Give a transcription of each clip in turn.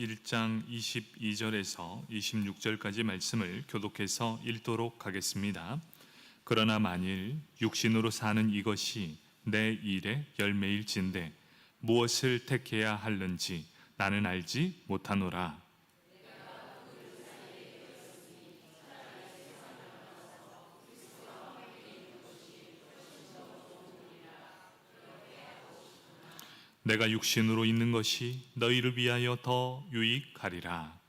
1장 22절에서 26절까지 말씀을 교독해서 읽도록 하겠습니다. 그러나 만일 육신으로 사는 이것이 내 일의 열매일진대 무엇을 택해야 할는지 나는 알지 못하노라. 내가 육신으로 있는 것이 너희를 위하여 더 유익하리라.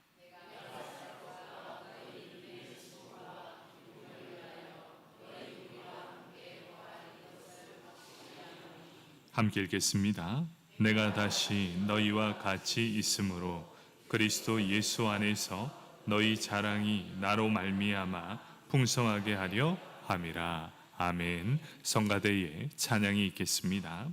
함께 읽겠습니다. 내가 다시 너희와 같이 있으므로 그리스도 예수 안에서 너희 자랑이 나로 말미암아 풍성하게 하려 함이라. 아멘. 성가대에 찬양이 있겠습니다.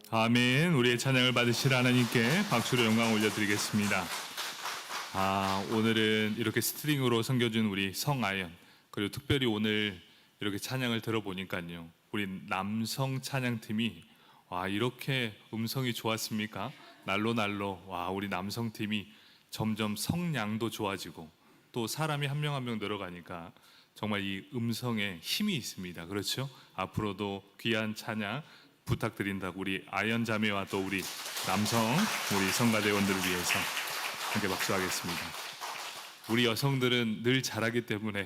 아멘. 우리의 찬양을 받으실 하나님께 박수로 영광 올려드리겠습니다. 오늘은 이렇게 스트링으로 섬겨준 우리 성아연, 그리고 특별히 오늘 이렇게 찬양을 들어보니까요, 우리 남성 찬양팀이 이렇게 음성이 좋았습니까? 날로 우리 남성팀이 점점 성량도 좋아지고 또 사람이 한 명 한 명 늘어가니까 정말 이 음성에 힘이 있습니다. 그렇죠? 앞으로도 귀한 찬양 부탁드린다고 우리 아연 자매와 또 우리 남성 우리 성가대원들을 위해서 함께 박수하겠습니다. 우리 여성들은 늘 잘하기 때문에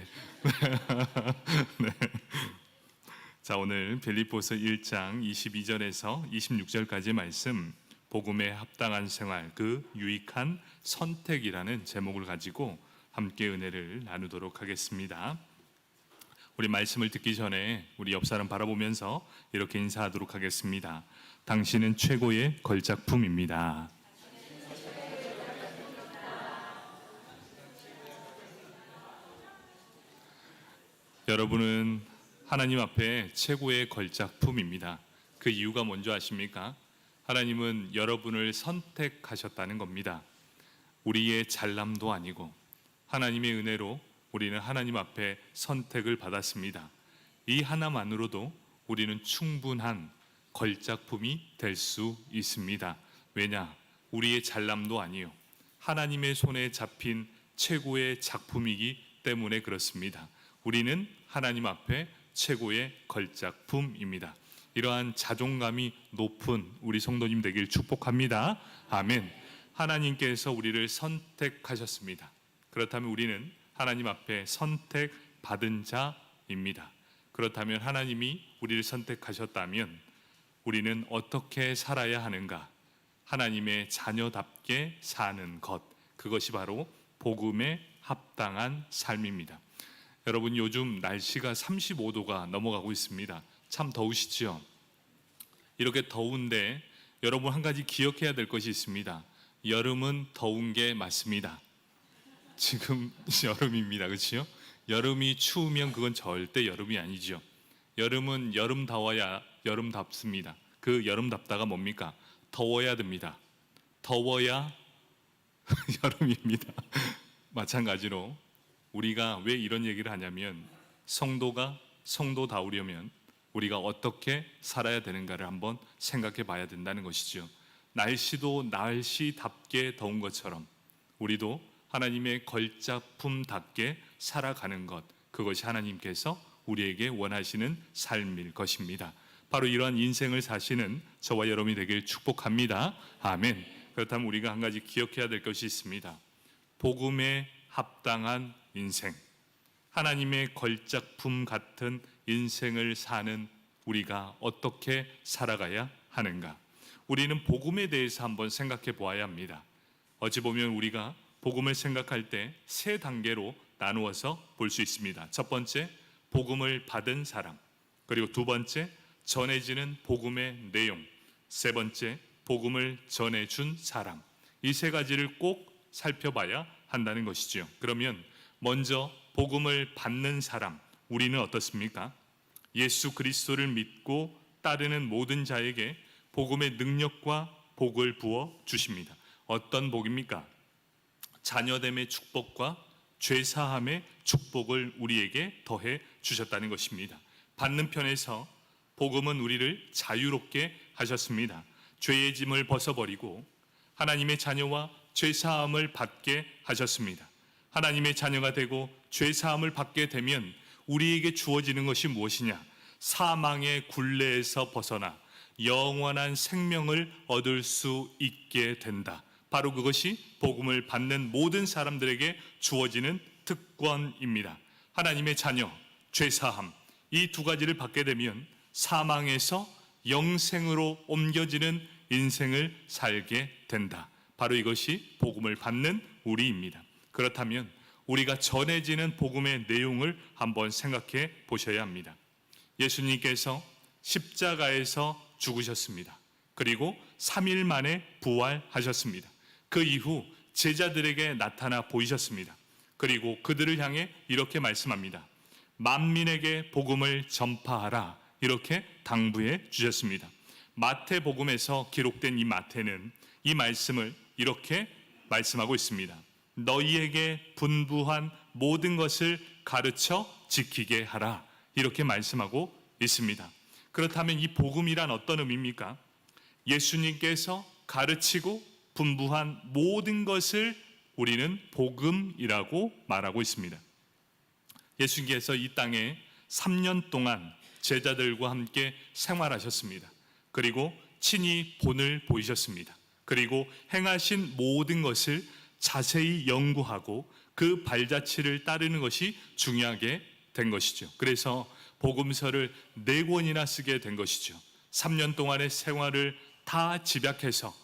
네. 자, 오늘 빌립보서 1장 22절에서 26절까지 말씀, 복음에 합당한 생활, 그 유익한 선택이라는 제목을 가지고 함께 은혜를 나누도록 하겠습니다. 우리 말씀을 듣기 전에 우리 옆 사람 바라보면서 이렇게 인사하도록 하겠습니다. 당신은 최고의 걸작품입니다. 여러분은 하나님 앞에 최고의 걸작품입니다. 그 이유가 뭔지 아십니까? 하나님은 여러분을 선택하셨다는 겁니다. 우리의 잘남도 아니고 하나님의 은혜로 우리는 하나님 앞에 선택을 받았습니다. 이 하나만으로도 우리는 충분한 걸작품이 될 수 있습니다. 왜냐? 우리의 잘남도 아니요, 하나님의 손에 잡힌 최고의 작품이기 때문에 그렇습니다. 우리는 하나님 앞에 최고의 걸작품입니다. 이러한 자존감이 높은 우리 성도님 되길 축복합니다. 아멘. 하나님께서 우리를 선택하셨습니다. 그렇다면 우리는 하나님 앞에 선택받은 자입니다. 그렇다면 하나님이 우리를 선택하셨다면 우리는 어떻게 살아야 하는가? 하나님의 자녀답게 사는 것, 그것이 바로 복음에 합당한 삶입니다. 여러분, 요즘 날씨가 35도가 넘어가고 있습니다. 참 더우시죠? 이렇게 더운데 여러분, 한 가지 기억해야 될 것이 있습니다. 여름은 더운 게 맞습니다. 지금 여름입니다. 그렇죠? 여름이 추우면 그건 절대 여름이 아니죠. 여름은 여름다워야 여름답습니다. 그 여름답다가 뭡니까? 더워야 됩니다. 더워야 여름입니다. 마찬가지로 우리가 왜 이런 얘기를 하냐면, 성도가 성도다우려면 우리가 어떻게 살아야 되는가를 한번 생각해 봐야 된다는 것이죠. 날씨도 날씨답게 더운 것처럼 우리도 하나님의 걸작품답게 살아가는 것, 그것이 하나님께서 우리에게 원하시는 삶일 것입니다. 바로 이러한 인생을 사시는 저와 여러분이 되길 축복합니다. 아멘. 그렇다면 우리가 한 가지 기억해야 될 것이 있습니다. 복음에 합당한 인생, 하나님의 걸작품 같은 인생을 사는 우리가 어떻게 살아가야 하는가? 우리는 복음에 대해서 한번 생각해 보아야 합니다. 어찌 보면 우리가 복음을 생각할 때 세 단계로 나누어서 볼 수 있습니다. 첫 번째, 복음을 받은 사람. 그리고 두 번째, 전해지는 복음의 내용. 세 번째, 복음을 전해준 사람. 이 세 가지를 꼭 살펴봐야 한다는 것이죠. 그러면 먼저 복음을 받는 사람, 우리는 어떻습니까? 예수 그리스도를 믿고 따르는 모든 자에게 복음의 능력과 복을 부어 주십니다. 어떤 복입니까? 자녀됨의 축복과 죄사함의 축복을 우리에게 더해 주셨다는 것입니다. 받는 편에서 복음은 우리를 자유롭게 하셨습니다. 죄의 짐을 벗어버리고 하나님의 자녀와 죄사함을 받게 하셨습니다. 하나님의 자녀가 되고 죄사함을 받게 되면 우리에게 주어지는 것이 무엇이냐? 사망의 굴레에서 벗어나 영원한 생명을 얻을 수 있게 된다. 바로 그것이 복음을 받는 모든 사람들에게 주어지는 특권입니다. 하나님의 자녀, 죄사함, 이 두 가지를 받게 되면 사망에서 영생으로 옮겨지는 인생을 살게 된다. 바로 이것이 복음을 받는 우리입니다. 그렇다면 우리가 전해지는 복음의 내용을 한번 생각해 보셔야 합니다. 예수님께서 십자가에서 죽으셨습니다. 그리고 3일 만에 부활하셨습니다. 그 이후 제자들에게 나타나 보이셨습니다. 그리고 그들을 향해 이렇게 말씀합니다. 만민에게 복음을 전파하라, 이렇게 당부해 주셨습니다. 마태복음에서 기록된 이 마태는 이 말씀을 이렇게 말씀하고 있습니다. 너희에게 분부한 모든 것을 가르쳐 지키게 하라. 이렇게 말씀하고 있습니다. 그렇다면 이 복음이란 어떤 의미입니까? 예수님께서 가르치고 분부한 모든 것을 우리는 복음이라고 말하고 있습니다. 예수님께서 이 땅에 3년 동안 제자들과 함께 생활하셨습니다. 그리고 친히 본을 보이셨습니다. 그리고 행하신 모든 것을 자세히 연구하고 그 발자취를 따르는 것이 중요하게 된 것이죠. 그래서 복음서를 4권이나 쓰게 된 것이죠. 3년 동안의 생활을 다 집약해서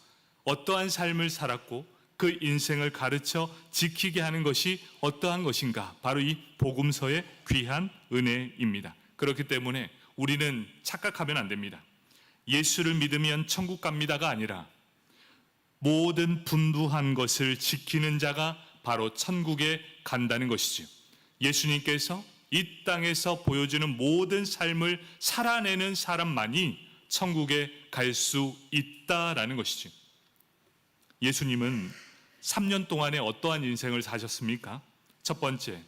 어떠한 삶을 살았고 그 인생을 가르쳐 지키게 하는 것이 어떠한 것인가, 바로 이 복음서의 귀한 은혜입니다. 그렇기 때문에 우리는 착각하면 안 됩니다. 예수를 믿으면 천국 갑니다가 아니라 모든 분부한 것을 지키는 자가 바로 천국에 간다는 것이죠. 예수님께서 이 땅에서 보여주는 모든 삶을 살아내는 사람만이 천국에 갈 수 있다라는 것이죠. 예수님은 3년 동안에 어떠한 인생을 사셨습니까? 첫 번째,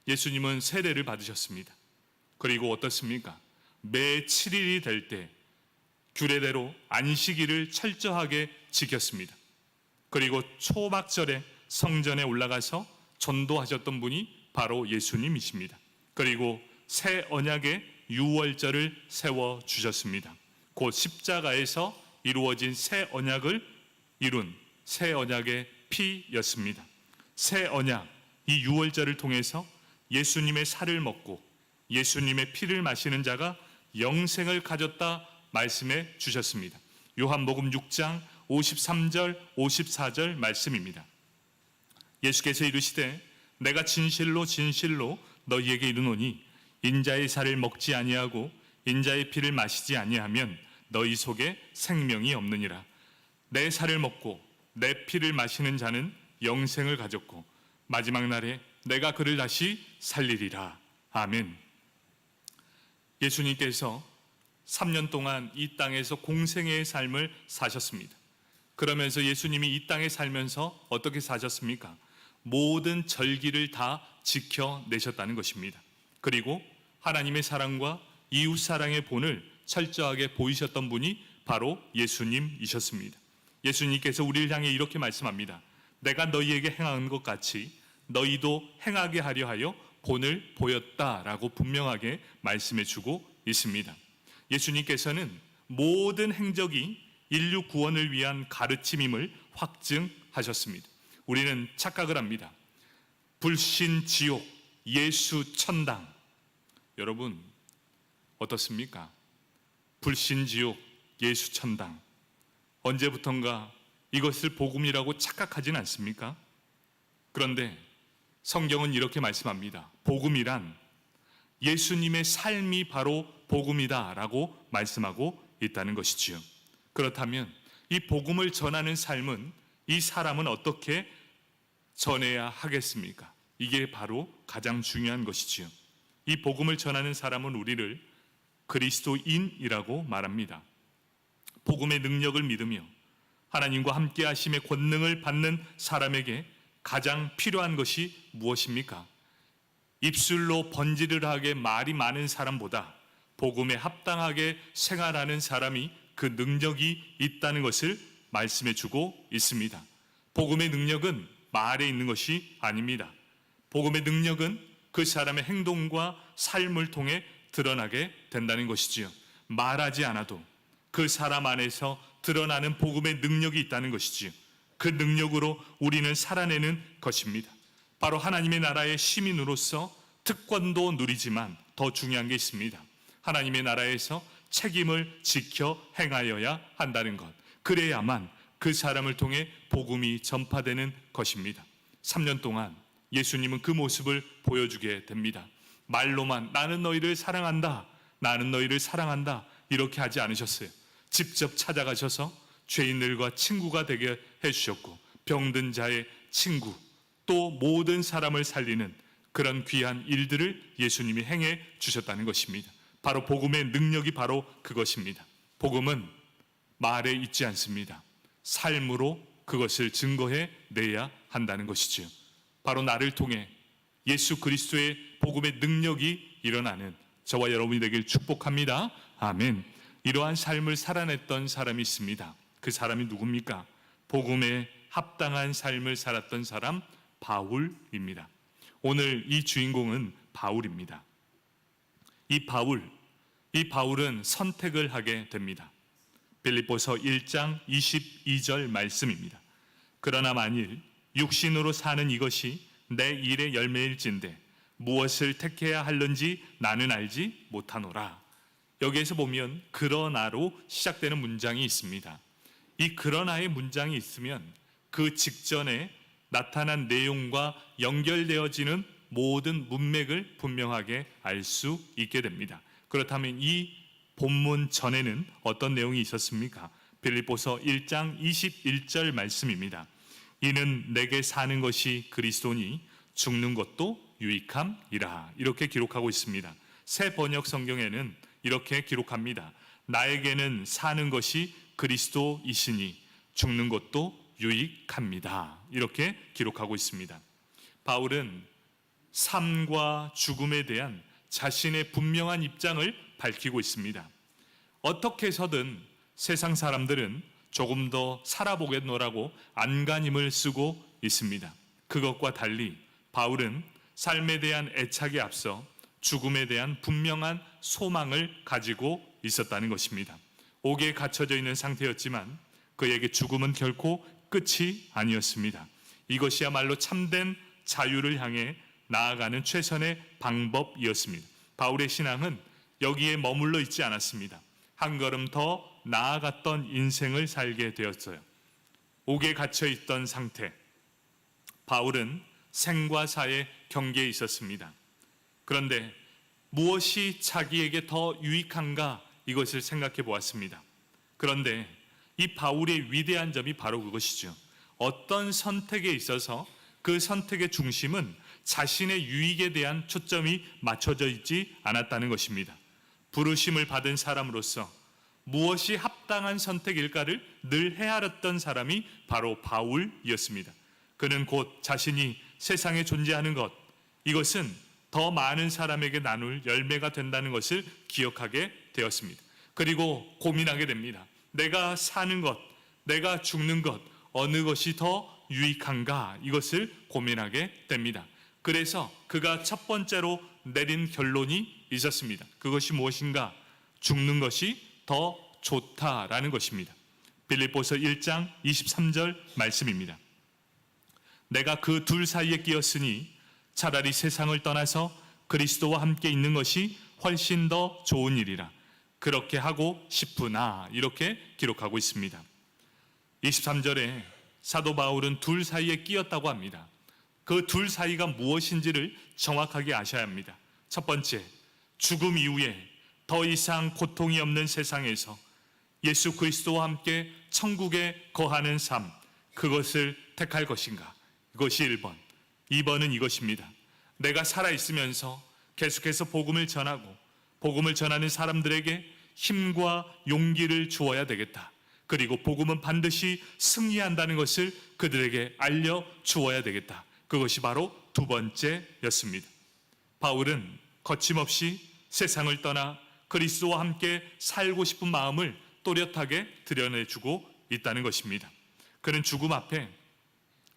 예수님은 세례를 받으셨습니다. 그리고 어떻습니까? 매 7일이 될 때 규례대로 안식일을 철저하게 지켰습니다. 그리고 초막절에 성전에 올라가서 전도하셨던 분이 바로 예수님이십니다. 그리고 새 언약의 유월절을 세워주셨습니다. 곧 십자가에서 이루어진 새 언약을 이룬 새 언약의 피였습니다. 새 언약, 이 유월절을 통해서 예수님의 살을 먹고 예수님의 피를 마시는 자가 영생을 가졌다 말씀해 주셨습니다. 요한복음 6장 53절 54절 말씀입니다. 예수께서 이르시되 내가 진실로 진실로 너희에게 이르노니 인자의 살을 먹지 아니하고 인자의 피를 마시지 아니하면 너희 속에 생명이 없느니라. 내 살을 먹고 내 피를 마시는 자는 영생을 가졌고 마지막 날에 내가 그를 다시 살리리라. 아멘. 예수님께서 3년 동안 이 땅에서 공생애의 삶을 사셨습니다. 그러면서 예수님이 이 땅에 살면서 어떻게 사셨습니까? 모든 절기를 다 지켜내셨다는 것입니다. 그리고 하나님의 사랑과 이웃 사랑의 본을 철저하게 보이셨던 분이 바로 예수님이셨습니다. 예수님께서 우리를 향해 이렇게 말씀합니다. 내가 너희에게 행한 것 같이 너희도 행하게 하려 하여 본을 보였다라고 분명하게 말씀해 주고 있습니다. 예수님께서는 모든 행적이 인류 구원을 위한 가르침임을 확증하셨습니다. 우리는 착각을 합니다. 불신 지옥, 예수 천당. 여러분 어떻습니까? 불신 지옥, 예수 천당. 언제부턴가 이것을 복음이라고 착각하진 않습니까? 그런데 성경은 이렇게 말씀합니다. 복음이란 예수님의 삶이 바로 복음이다 라고 말씀하고 있다는 것이지요. 그렇다면 이 복음을 전하는 삶은 이 사람은 어떻게 전해야 하겠습니까? 이게 바로 가장 중요한 것이지요. 이 복음을 전하는 사람은 우리를 그리스도인이라고 말합니다. 복음의 능력을 믿으며 하나님과 함께 하심의 권능을 받는 사람에게 가장 필요한 것이 무엇입니까? 입술로 번지르르하게 말이 많은 사람보다 복음에 합당하게 생활하는 사람이 그 능력이 있다는 것을 말씀해 주고 있습니다. 복음의 능력은 말에 있는 것이 아닙니다. 복음의 능력은 그 사람의 행동과 삶을 통해 드러나게 된다는 것이지요. 말하지 않아도 그 사람 안에서 드러나는 복음의 능력이 있다는 것이지요. 그 능력으로 우리는 살아내는 것입니다. 바로 하나님의 나라의 시민으로서 특권도 누리지만 더 중요한 게 있습니다. 하나님의 나라에서 책임을 지켜 행하여야 한다는 것. 그래야만 그 사람을 통해 복음이 전파되는 것입니다. 3년 동안 예수님은 그 모습을 보여주게 됩니다. 말로만 나는 너희를 사랑한다, 나는 너희를 사랑한다 이렇게 하지 않으셨어요. 직접 찾아가셔서 죄인들과 친구가 되게 해주셨고 병든 자의 친구, 또 모든 사람을 살리는 그런 귀한 일들을 예수님이 행해 주셨다는 것입니다. 바로 복음의 능력이 바로 그것입니다. 복음은 말에 있지 않습니다. 삶으로 그것을 증거해 내야 한다는 것이지요. 바로 나를 통해 예수 그리스도의 복음의 능력이 일어나는 저와 여러분이 되길 축복합니다. 아멘. 이러한 삶을 살아냈던 사람이 있습니다. 그 사람이 누굽니까? 복음에 합당한 삶을 살았던 사람, 바울입니다. 오늘 이 주인공은 바울입니다. 이 바울은 선택을 하게 됩니다. 빌립보서 1장 22절 말씀입니다. 그러나 만일 육신으로 사는 이것이 내 일의 열매일진데 무엇을 택해야 할는지 나는 알지 못하노라. 여기에서 보면 그러나로 시작되는 문장이 있습니다. 이 그러나의 문장이 있으면 그 직전에 나타난 내용과 연결되어지는 모든 문맥을 분명하게 알 수 있게 됩니다. 그렇다면 이 본문 전에는 어떤 내용이 있었습니까? 빌립보서 1장 21절 말씀입니다. 이는 내게 사는 것이 그리스도니 죽는 것도 유익함이라. 이렇게 기록하고 있습니다. 새 번역 성경에는 이렇게 기록합니다. 나에게는 사는 것이 그리스도이시니 죽는 것도 유익합니다. 이렇게 기록하고 있습니다. 바울은 삶과 죽음에 대한 자신의 분명한 입장을 밝히고 있습니다. 어떻게 해서든 세상 사람들은 조금 더 살아보겠노라고 안간힘을 쓰고 있습니다. 그것과 달리 바울은 삶에 대한 애착에 앞서 죽음에 대한 분명한 소망을 가지고 있었다는 것입니다. 옥에 갇혀져 있는 상태였지만 그에게 죽음은 결코 끝이 아니었습니다. 이것이야말로 참된 자유를 향해 나아가는 최선의 방법이었습니다. 바울의 신앙은 여기에 머물러 있지 않았습니다. 한 걸음 더 나아갔던 인생을 살게 되었어요. 옥에 갇혀 있던 상태, 바울은 생과 사의 경계에 있었습니다. 그런데 무엇이 자기에게 더 유익한가, 이것을 생각해 보았습니다. 그런데 이 바울의 위대한 점이 바로 그것이죠. 어떤 선택에 있어서 그 선택의 중심은 자신의 유익에 대한 초점이 맞춰져 있지 않았다는 것입니다. 부르심을 받은 사람으로서 무엇이 합당한 선택일까를 늘 헤아렸던 사람이 바로 바울이었습니다. 그는 곧 자신이 세상에 존재하는 것, 이것은 더 많은 사람에게 나눌 열매가 된다는 것을 기억하게 되었습니다. 그리고 고민하게 됩니다. 내가 사는 것, 내가 죽는 것, 어느 것이 더 유익한가, 이것을 고민하게 됩니다. 그래서 그가 첫 번째로 내린 결론이 있었습니다. 그것이 무엇인가? 죽는 것이 더 좋다라는 것입니다. 빌립보서 1장 23절 말씀입니다. 내가 그 둘 사이에 끼었으니 차라리 세상을 떠나서 그리스도와 함께 있는 것이 훨씬 더 좋은 일이라. 그렇게 하고 싶으나, 이렇게 기록하고 있습니다. 23절에 사도 바울은 둘 사이에 끼었다고 합니다. 그 둘 사이가 무엇인지를 정확하게 아셔야 합니다. 첫 번째, 죽음 이후에 더 이상 고통이 없는 세상에서 예수 그리스도와 함께 천국에 거하는 삶, 그것을 택할 것인가? 이것이 1번. 2번은 이것입니다. 내가 살아있으면서 계속해서 복음을 전하고 복음을 전하는 사람들에게 힘과 용기를 주어야 되겠다. 그리고 복음은 반드시 승리한다는 것을 그들에게 알려주어야 되겠다. 그것이 바로 두 번째였습니다. 바울은 거침없이 세상을 떠나 그리스도와 함께 살고 싶은 마음을 또렷하게 드러내주고 있다는 것입니다. 그는 죽음 앞에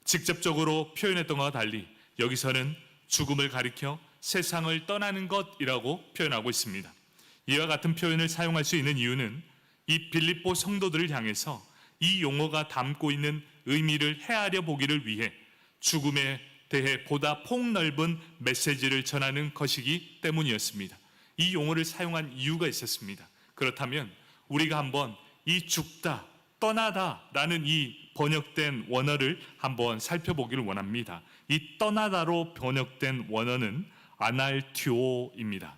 직접적으로 표현했던 것과 달리 여기서는 죽음을 가리켜 세상을 떠나는 것이라고 표현하고 있습니다. 이와 같은 표현을 사용할 수 있는 이유는 이 빌립보 성도들을 향해서 이 용어가 담고 있는 의미를 헤아려 보기를 위해 죽음에 대해 보다 폭넓은 메시지를 전하는 것이기 때문이었습니다. 이 용어를 사용한 이유가 있었습니다. 그렇다면 우리가 한번 이 죽다, 떠나다 라는 이 번역된 원어를 한번 살펴보기를 원합니다. 이 떠나다로 번역된 원어는 아날티오입니다.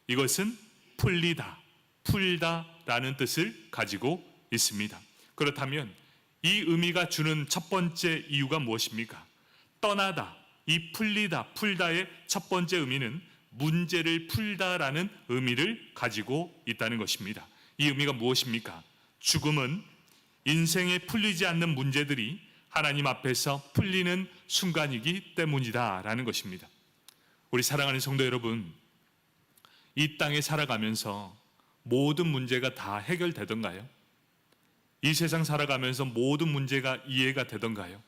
이것은 풀리다, 풀다 라는 뜻을 가지고 있습니다. 그렇다면 이 의미가 주는 첫 번째 이유가 무엇입니까? 떠나다, 이 풀리다, 풀다의 첫 번째 의미는 문제를 풀다라는 의미를 가지고 있다는 것입니다. 이 의미가 무엇입니까? 죽음은 인생에 풀리지 않는 문제들이 하나님 앞에서 풀리는 순간이기 때문이다라는 것입니다. 우리 사랑하는 성도 여러분, 이 땅에 살아가면서 모든 문제가 다 해결되던가요? 이 세상 살아가면서 모든 문제가 이해가 되던가요?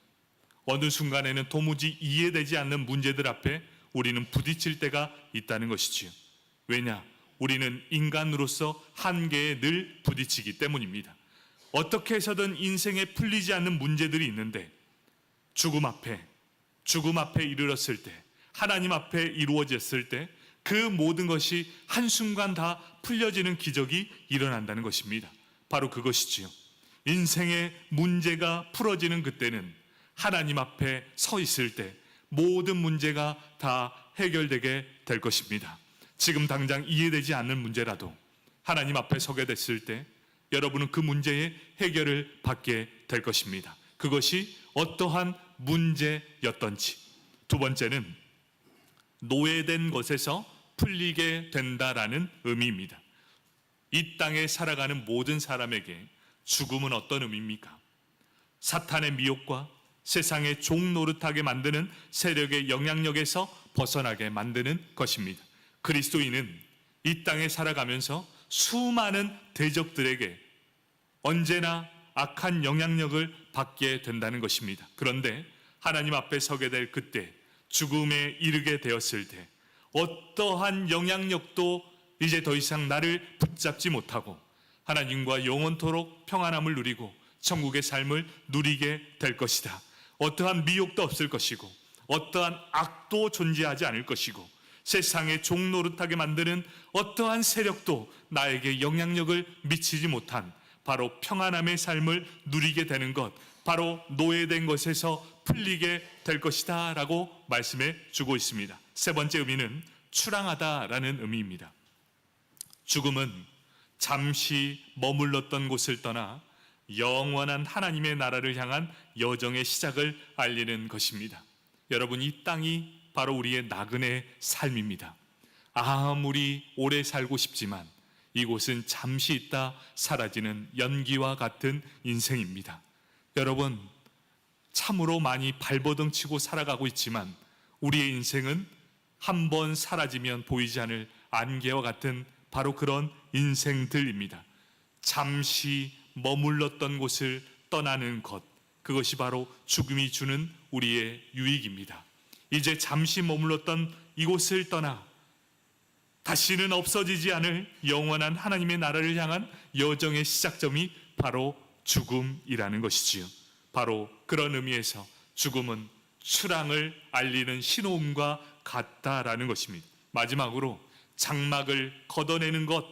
어느 순간에는 도무지 이해되지 않는 문제들 앞에 우리는 부딪힐 때가 있다는 것이지요. 왜냐? 우리는 인간으로서 한계에 늘 부딪히기 때문입니다. 어떻게 해서든 인생에 풀리지 않는 문제들이 있는데 죽음 앞에 이르렀을 때, 하나님 앞에 이루어졌을 때 그 모든 것이 한순간 다 풀려지는 기적이 일어난다는 것입니다. 바로 그것이지요. 인생의 문제가 풀어지는 그때는 하나님 앞에 서 있을 때 모든 문제가 다 해결되게 될 것입니다. 지금 당장 이해되지 않는 문제라도 하나님 앞에 서게 됐을 때 여러분은 그 문제의 해결을 받게 될 것입니다. 그것이 어떠한 문제였던지. 두 번째는 노예된 것에서 풀리게 된다라는 의미입니다. 이 땅에 살아가는 모든 사람에게 죽음은 어떤 의미입니까? 사탄의 미혹과 세상의 종 노릇하게 만드는 세력의 영향력에서 벗어나게 만드는 것입니다. 그리스도인은 이 땅에 살아가면서 수많은 대적들에게 언제나 악한 영향력을 받게 된다는 것입니다. 그런데 하나님 앞에 서게 될 그때, 죽음에 이르게 되었을 때 어떠한 영향력도 이제 더 이상 나를 붙잡지 못하고 하나님과 영원토록 평안함을 누리고 천국의 삶을 누리게 될 것이다. 어떠한 미혹도 없을 것이고 어떠한 악도 존재하지 않을 것이고 세상의 종 노릇하게 만드는 어떠한 세력도 나에게 영향력을 미치지 못한 바로 평안함의 삶을 누리게 되는 것, 바로 노예된 것에서 풀리게 될 것이다 라고 말씀해 주고 있습니다. 세 번째 의미는 출항하다라는 의미입니다. 죽음은 잠시 머물렀던 곳을 떠나 영원한 하나님의 나라를 향한 여정의 시작을 알리는 것입니다. 여러분, 이 땅이 바로 우리의 나그네 삶입니다. 아무리 오래 살고 싶지만 이곳은 잠시 있다 사라지는 연기와 같은 인생입니다. 여러분, 참으로 많이 발버둥 치고 살아가고 있지만 우리의 인생은 한번 사라지면 보이지 않을 안개와 같은 바로 그런 인생들입니다. 잠시 머물렀던 곳을 떠나는 것, 그것이 바로 죽음이 주는 우리의 유익입니다. 이제 잠시 머물렀던 이곳을 떠나 다시는 없어지지 않을 영원한 하나님의 나라를 향한 여정의 시작점이 바로 죽음이라는 것이지요. 바로 그런 의미에서 죽음은 출항을 알리는 신호음과 같다라는 것입니다. 마지막으로 장막을 걷어내는 것,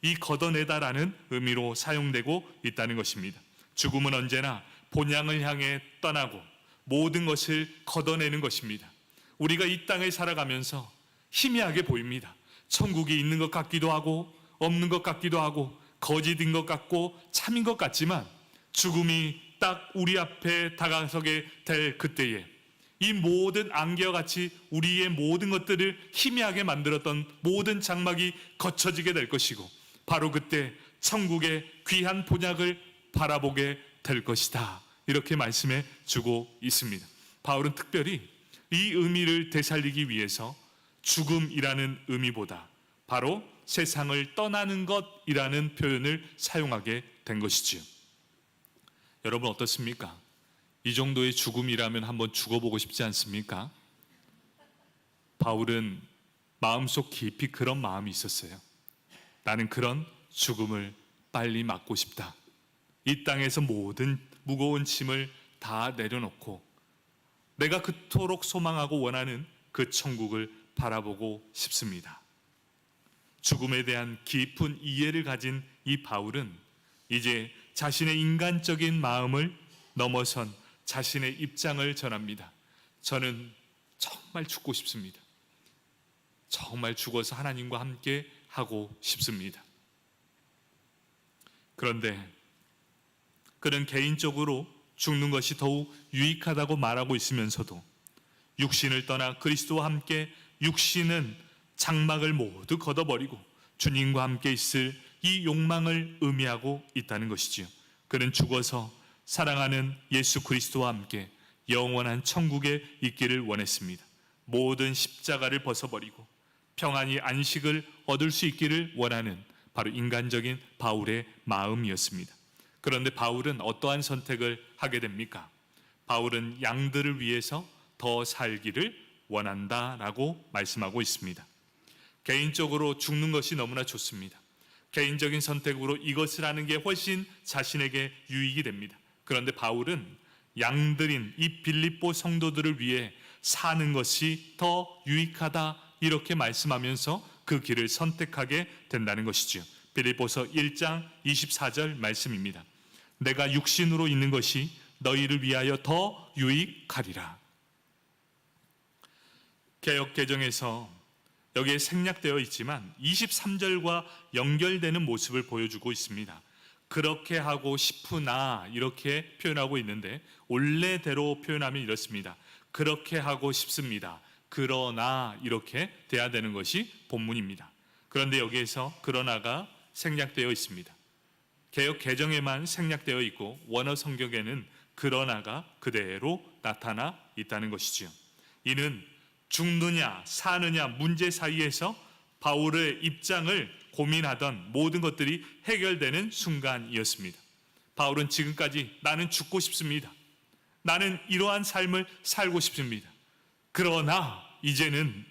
이 걷어내다라는 의미로 사용되고 있다는 것입니다. 죽음은 언제나 본향을 향해 떠나고 모든 것을 걷어내는 것입니다. 우리가 이 땅에 살아가면서 희미하게 보입니다. 천국이 있는 것 같기도 하고 없는 것 같기도 하고 거짓인 것 같고 참인 것 같지만 죽음이 딱 우리 앞에 다가서게 될 그때에 이 모든 안개와 같이 우리의 모든 것들을 희미하게 만들었던 모든 장막이 거쳐지게 될 것이고 바로 그때 천국의 귀한 본향을 바라보게 될 것이다. 이렇게 말씀해 주고 있습니다. 바울은 특별히 이 의미를 되살리기 위해서 죽음이라는 의미보다 바로 세상을 떠나는 것이라는 표현을 사용하게 된 것이지요. 여러분 어떻습니까? 이 정도의 죽음이라면 한번 죽어보고 싶지 않습니까? 바울은 마음속 깊이 그런 마음이 있었어요. 나는 그런 죽음을 빨리 맞고 싶다. 이 땅에서 모든 무거운 짐을 다 내려놓고 내가 그토록 소망하고 원하는 그 천국을 바라보고 싶습니다. 죽음에 대한 깊은 이해를 가진 이 바울은 이제 자신의 인간적인 마음을 넘어선 자신의 입장을 전합니다. 저는 정말 죽고 싶습니다. 정말 죽어서 하나님과 함께 하고 싶습니다. 그런데 그는 개인적으로 죽는 것이 더욱 유익하다고 말하고 있으면서도 육신을 떠나 그리스도와 함께 육신은 장막을 모두 걷어버리고 주님과 함께 있을 이 욕망을 의미하고 있다는 것이지요. 그는 죽어서 사랑하는 예수 그리스도와 함께 영원한 천국에 있기를 원했습니다. 모든 십자가를 벗어버리고 평안히 안식을 얻을 수 있기를 원하는 바로 인간적인 바울의 마음이었습니다. 그런데 바울은 어떠한 선택을 하게 됩니까? 바울은 양들을 위해서 더 살기를 원한다라고 말씀하고 있습니다. 개인적으로 죽는 것이 너무나 좋습니다. 개인적인 선택으로 이것을 하는 게 훨씬 자신에게 유익이 됩니다. 그런데 바울은 양들인 이 빌립보 성도들을 위해 사는 것이 더 유익하다 이렇게 말씀하면서 그 길을 선택하게 된다는 것이죠. 빌립보서 1장 24절 말씀입니다. 내가 육신으로 있는 것이 너희를 위하여 더 유익하리라. 개역 개정에서 여기에 생략되어 있지만 23절과 연결되는 모습을 보여주고 있습니다. 그렇게 하고 싶으나 이렇게 표현하고 있는데 원래대로 표현하면 이렇습니다. 그렇게 하고 싶습니다. 그러나 이렇게 돼야 되는 것이 본문입니다. 그런데 여기에서 그러나가 생략되어 있습니다. 개역 개정에만 생략되어 있고 원어 성경에는 그러나가 그대로 나타나 있다는 것이지요. 이는 죽느냐 사느냐 문제 사이에서 바울의 입장을 고민하던 모든 것들이 해결되는 순간이었습니다. 바울은 지금까지 나는 죽고 싶습니다. 나는 이러한 삶을 살고 싶습니다. 그러나 이제는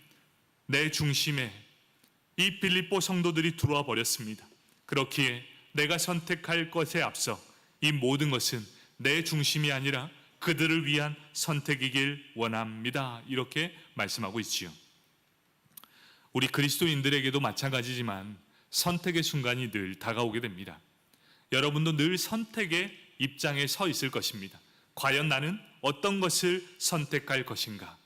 내 중심에 이 빌립보 성도들이 들어와 버렸습니다. 그렇기에 내가 선택할 것에 앞서 이 모든 것은 내 중심이 아니라 그들을 위한 선택이길 원합니다. 이렇게 말씀하고 있지요. 우리 그리스도인들에게도 마찬가지지만 선택의 순간이 늘 다가오게 됩니다. 여러분도 늘 선택의 입장에 서 있을 것입니다. 과연 나는 어떤 것을 선택할 것인가?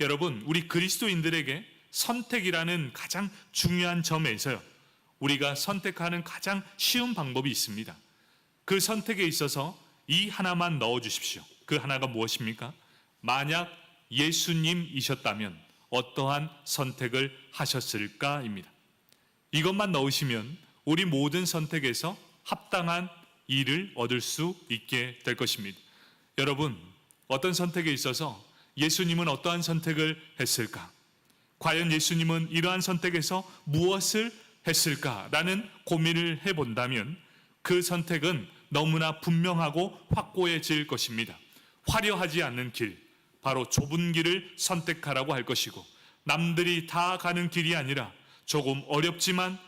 여러분, 우리 그리스도인들에게 선택이라는 가장 중요한 점에서요, 우리가 선택하는 가장 쉬운 방법이 있습니다. 그 선택에 있어서 이 하나만 넣어 주십시오. 그 하나가 무엇입니까? 만약 예수님이셨다면 어떠한 선택을 하셨을까입니다. 이것만 넣으시면 우리 모든 선택에서 합당한 일을 얻을 수 있게 될 것입니다. 여러분, 어떤 선택에 있어서 예수님은 어떠한 선택을 했을까? 과연 예수님은 이러한 선택에서 무엇을 했을까라는 고민을 해본다면 그 선택은 너무나 분명하고 확고해질 것입니다. 화려하지 않는 길, 바로 좁은 길을 선택하라고 할 것이고, 남들이 다 가는 길이 아니라 조금 어렵지만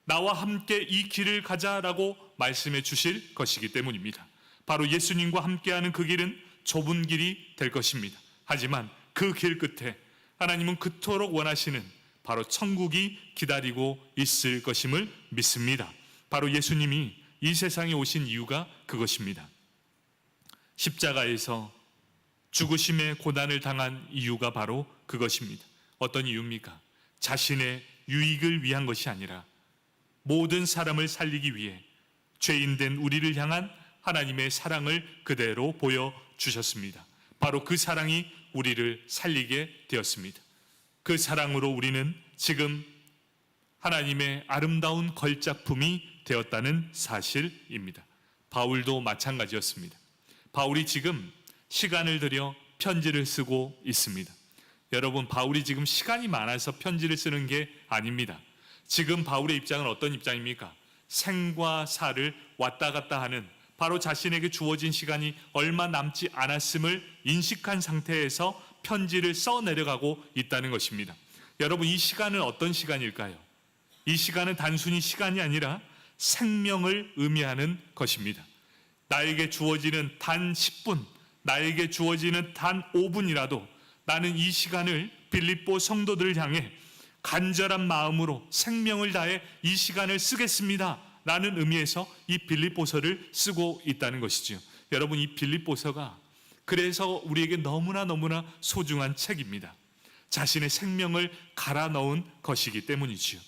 나와 함께 이 길을 가자라고 말씀해 주실 것이기 때문입니다. 바로 예수님과 함께하는 그 길은 좁은 길이 될 것입니다. 하지만 그 길 끝에 하나님은 그토록 원하시는 바로 천국이 기다리고 있을 것임을 믿습니다. 바로 예수님이 이 세상에 오신 이유가 그것입니다. 십자가에서 죽으심의 고난을 당한 이유가 바로 그것입니다. 어떤 이유입니까? 자신의 유익을 위한 것이 아니라 모든 사람을 살리기 위해 죄인된 우리를 향한 하나님의 사랑을 그대로 보여주셨습니다. 바로 그 사랑이 우리를 살리게 되었습니다. 그 사랑으로 우리는 지금 하나님의 아름다운 걸작품이 되었다는 사실입니다. 바울도 마찬가지였습니다. 바울이 지금 시간을 들여 편지를 쓰고 있습니다. 여러분, 바울이 지금 시간이 많아서 편지를 쓰는 게 아닙니다. 지금 바울의 입장은 어떤 입장입니까? 생과 사를 왔다 갔다 하는, 바로 자신에게 주어진 시간이 얼마 남지 않았음을 인식한 상태에서 편지를 써 내려가고 있다는 것입니다. 여러분, 이 시간은 어떤 시간일까요? 이 시간은 단순히 시간이 아니라 생명을 의미하는 것입니다. 나에게 주어지는 단 10분, 나에게 주어지는 단 5분이라도 나는 이 시간을 빌립보 성도들을 향해 간절한 마음으로 생명을 다해 이 시간을 쓰겠습니다 라는 의미에서 이 빌립보서를 쓰고 있다는 것이죠. 여러분, 이 빌립보서가 그래서 우리에게 너무나 소중한 책입니다. 자신의 생명을 갈아 넣은 것이기 때문이지요.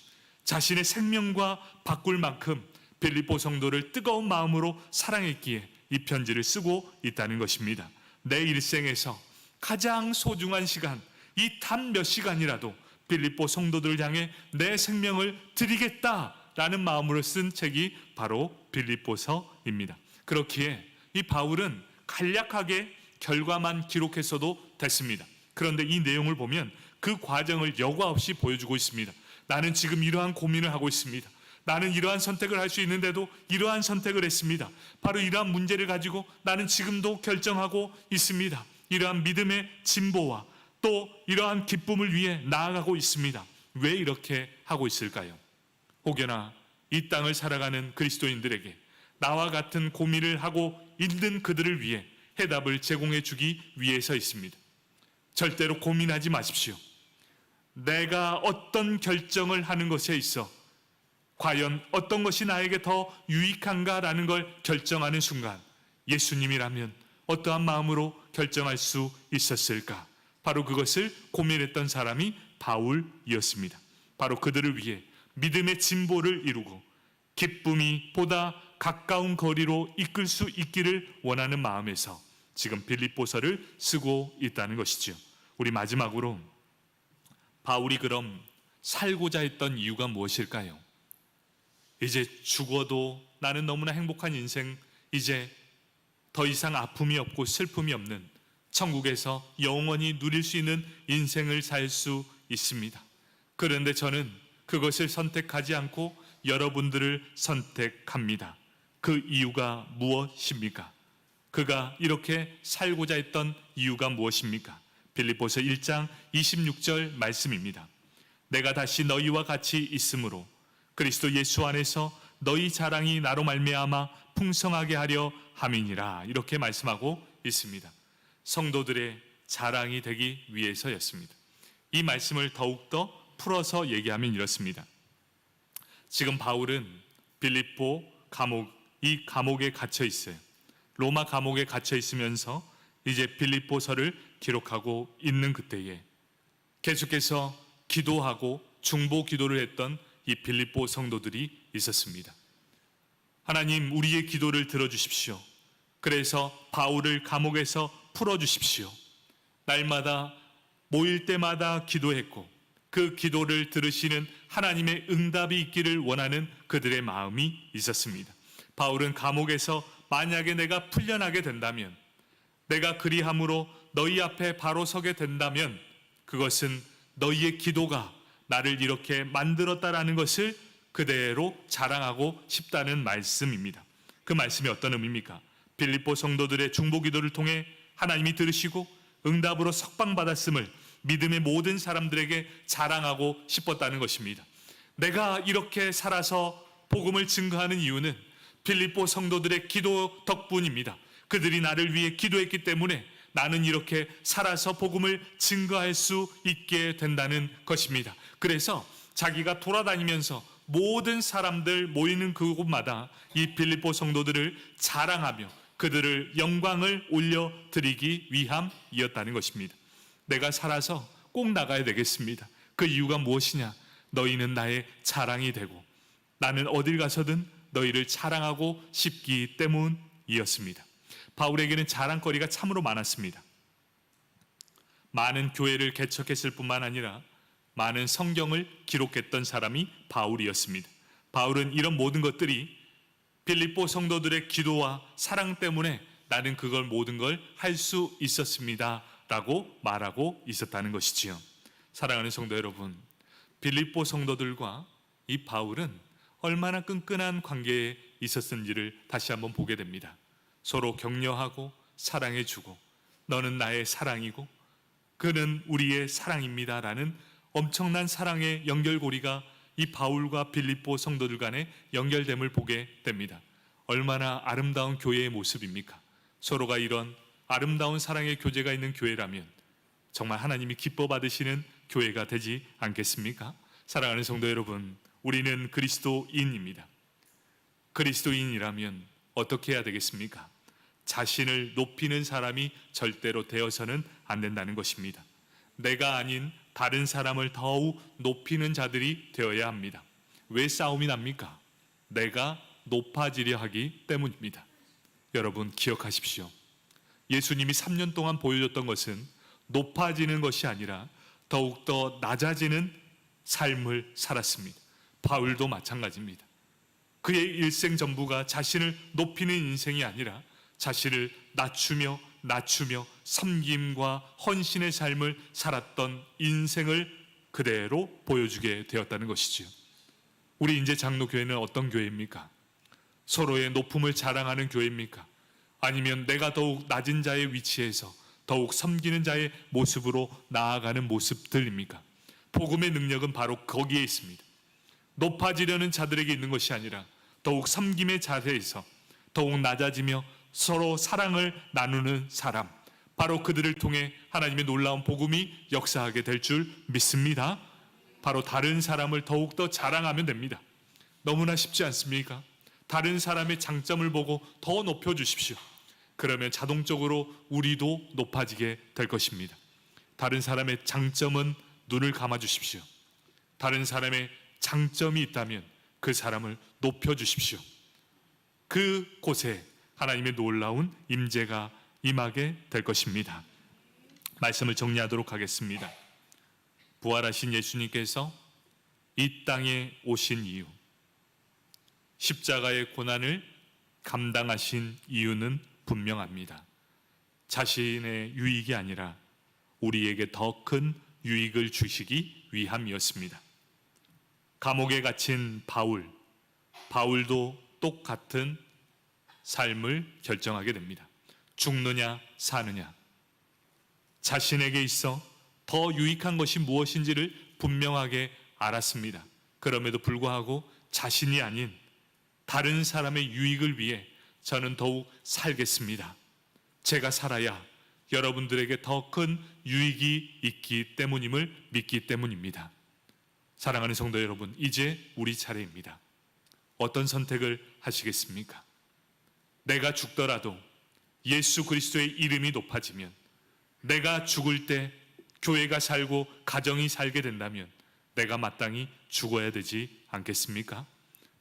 자신의 생명과 바꿀 만큼 빌립보 성도를 뜨거운 마음으로 사랑했기에 이 편지를 쓰고 있다는 것입니다. 내 일생에서 가장 소중한 시간, 이 단 몇 시간이라도 빌립보 성도들을 향해 내 생명을 드리겠다 라는 마음으로 쓴 책이 바로 빌립보서입니다. 그렇기에 이 바울은 간략하게 결과만 기록했어도 됐습니다. 그런데 이 내용을 보면 그 과정을 여과 없이 보여주고 있습니다. 나는 지금 이러한 고민을 하고 있습니다. 나는 이러한 선택을 할 수 있는데도 이러한 선택을 했습니다. 바로 이러한 문제를 가지고 나는 지금도 결정하고 있습니다. 이러한 믿음의 진보와 또 이러한 기쁨을 위해 나아가고 있습니다. 왜 이렇게 하고 있을까요? 혹여나 이 땅을 살아가는 그리스도인들에게 나와 같은 고민을 하고 있는 그들을 위해 해답을 제공해 주기 위해서 있습니다. 절대로 고민하지 마십시오. 내가 어떤 결정을 하는 것에 있어 과연 어떤 것이 나에게 더 유익한가라는 걸 결정하는 순간 예수님이라면 어떠한 마음으로 결정할 수 있었을까? 바로 그것을 고민했던 사람이 바울이었습니다. 바로 그들을 위해 믿음의 진보를 이루고 기쁨이 보다 가까운 거리로 이끌 수 있기를 원하는 마음에서 지금 빌립보서를 쓰고 있다는 것이죠. 우리 마지막으로 바울이 그럼 살고자 했던 이유가 무엇일까요? 이제 죽어도 나는 너무나 행복한 인생, 이제 더 이상 아픔이 없고 슬픔이 없는 천국에서 영원히 누릴 수 있는 인생을 살 수 있습니다. 그런데 저는 그것을 선택하지 않고 여러분들을 선택합니다. 그 이유가 무엇입니까? 그가 이렇게 살고자 했던 이유가 무엇입니까? 빌립보서 1장 26절 말씀입니다. 내가 다시 너희와 같이 있으므로 그리스도 예수 안에서 너희 자랑이 나로 말미암아 풍성하게 하려 함이니라. 이렇게 말씀하고 있습니다. 성도들의 자랑이 되기 위해서였습니다. 이 말씀을 더욱더 풀어서 얘기하면 이렇습니다. 지금 바울은 빌립보 감옥, 이 감옥에 갇혀 있어요. 로마 감옥에 갇혀 있으면서 이제 빌립보서를 기록하고 있는 그때에 계속해서 기도하고 중보 기도를 했던 이 빌립보 성도들이 있었습니다. 하나님, 우리의 기도를 들어주십시오. 그래서 바울을 감옥에서 풀어주십시오. 날마다 모일 때마다 기도했고 그 기도를 들으시는 하나님의 응답이 있기를 원하는 그들의 마음이 있었습니다. 바울은 감옥에서 만약에 내가 풀려나게 된다면, 내가 그리함으로 너희 앞에 바로 서게 된다면 그것은 너희의 기도가 나를 이렇게 만들었다라는 것을 그대로 자랑하고 싶다는 말씀입니다. 그 말씀이 어떤 의미입니까? 빌립보 성도들의 중보 기도를 통해 하나님이 들으시고 응답으로 석방받았음을 믿음의 모든 사람들에게 자랑하고 싶었다는 것입니다. 내가 이렇게 살아서 복음을 증거하는 이유는 빌립보 성도들의 기도 덕분입니다. 그들이 나를 위해 기도했기 때문에 나는 이렇게 살아서 복음을 증거할 수 있게 된다는 것입니다. 그래서 자기가 돌아다니면서 모든 사람들 모이는 그곳마다 이 빌립보 성도들을 자랑하며 그들을 영광을 올려드리기 위함이었다는 것입니다. 내가 살아서 꼭 나가야 되겠습니다. 그 이유가 무엇이냐? 너희는 나의 자랑이 되고 나는 어딜 가서든 너희를 자랑하고 싶기 때문이었습니다. 바울에게는 자랑거리가 참으로 많았습니다. 많은 교회를 개척했을 뿐만 아니라 많은 성경을 기록했던 사람이 바울이었습니다. 바울은 이런 모든 것들이 빌립보 성도들의 기도와 사랑 때문에 나는 그걸 모든 걸 할 수 있었습니다 라고 말하고 있었다는 것이지요. 사랑하는 성도 여러분, 빌립보 성도들과 이 바울은 얼마나 끈끈한 관계에 있었는지를 다시 한번 보게 됩니다. 서로 격려하고 사랑해주고 너는 나의 사랑이고 그는 우리의 사랑입니다 라는 엄청난 사랑의 연결고리가 이 바울과 빌립보 성도들 간의 연결됨을 보게 됩니다. 얼마나 아름다운 교회의 모습입니까? 서로가 이런 아름다운 사랑의 교제가 있는 교회라면 정말 하나님이 기뻐 받으시는 교회가 되지 않겠습니까? 사랑하는 성도 여러분, 우리는 그리스도인입니다. 그리스도인이라면 어떻게 해야 되겠습니까? 자신을 높이는 사람이 절대로 되어서는 안 된다는 것입니다. 내가 아닌 다른 사람을 더욱 높이는 자들이 되어야 합니다. 왜 싸움이 납니까? 내가 높아지려 하기 때문입니다. 여러분 기억하십시오. 예수님이 3년 동안 보여줬던 것은 높아지는 것이 아니라 더욱더 낮아지는 삶을 살았습니다. 바울도 마찬가지입니다. 그의 일생 전부가 자신을 높이는 인생이 아니라 자신을 낮추며 섬김과 헌신의 삶을 살았던 인생을 그대로 보여주게 되었다는 것이지요. 우리 인제장로교회는 어떤 교회입니까? 서로의 높음을 자랑하는 교회입니까? 아니면 내가 더욱 낮은 자의 위치에서 더욱 섬기는 자의 모습으로 나아가는 모습들입니까? 복음의 능력은 바로 거기에 있습니다. 높아지려는 자들에게 있는 것이 아니라 더욱 섬김의 자세에서 더욱 낮아지며 서로 사랑을 나누는 사람, 바로 그들을 통해 하나님의 놀라운 복음이 역사하게 될 줄 믿습니다. 바로 다른 사람을 더욱더 자랑하면 됩니다. 너무나 쉽지 않습니까? 다른 사람의 장점을 보고 더 높여주십시오. 그러면 자동적으로 우리도 높아지게 될 것입니다. 다른 사람의 장점은 눈을 감아주십시오. 다른 사람의 장점이 있다면 그 사람을 높여주십시오. 그 곳에 하나님의 놀라운 임재가 임하게 될 것입니다. 말씀을 정리하도록 하겠습니다. 부활하신 예수님께서 이 땅에 오신 이유, 십자가의 고난을 감당하신 이유는 분명합니다. 자신의 유익이 아니라 우리에게 더 큰 유익을 주시기 위함이었습니다. 감옥에 갇힌 바울도 똑같은 삶을 결정하게 됩니다. 죽느냐 사느냐, 자신에게 있어 더 유익한 것이 무엇인지를 분명하게 알았습니다. 그럼에도 불구하고 자신이 아닌 다른 사람의 유익을 위해 저는 더욱 살겠습니다. 제가 살아야 여러분들에게 더 큰 유익이 있기 때문임을 믿기 때문입니다. 사랑하는 성도 여러분, 이제 우리 차례입니다. 어떤 선택을 하시겠습니까? 내가 죽더라도 예수 그리스도의 이름이 높아지면, 내가 죽을 때 교회가 살고 가정이 살게 된다면 내가 마땅히 죽어야 되지 않겠습니까?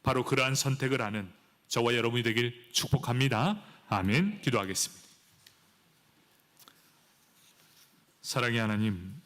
바로 그러한 선택을 하는 저와 여러분이 되길 축복합니다. 아멘. 기도하겠습니다. 사랑의 하나님,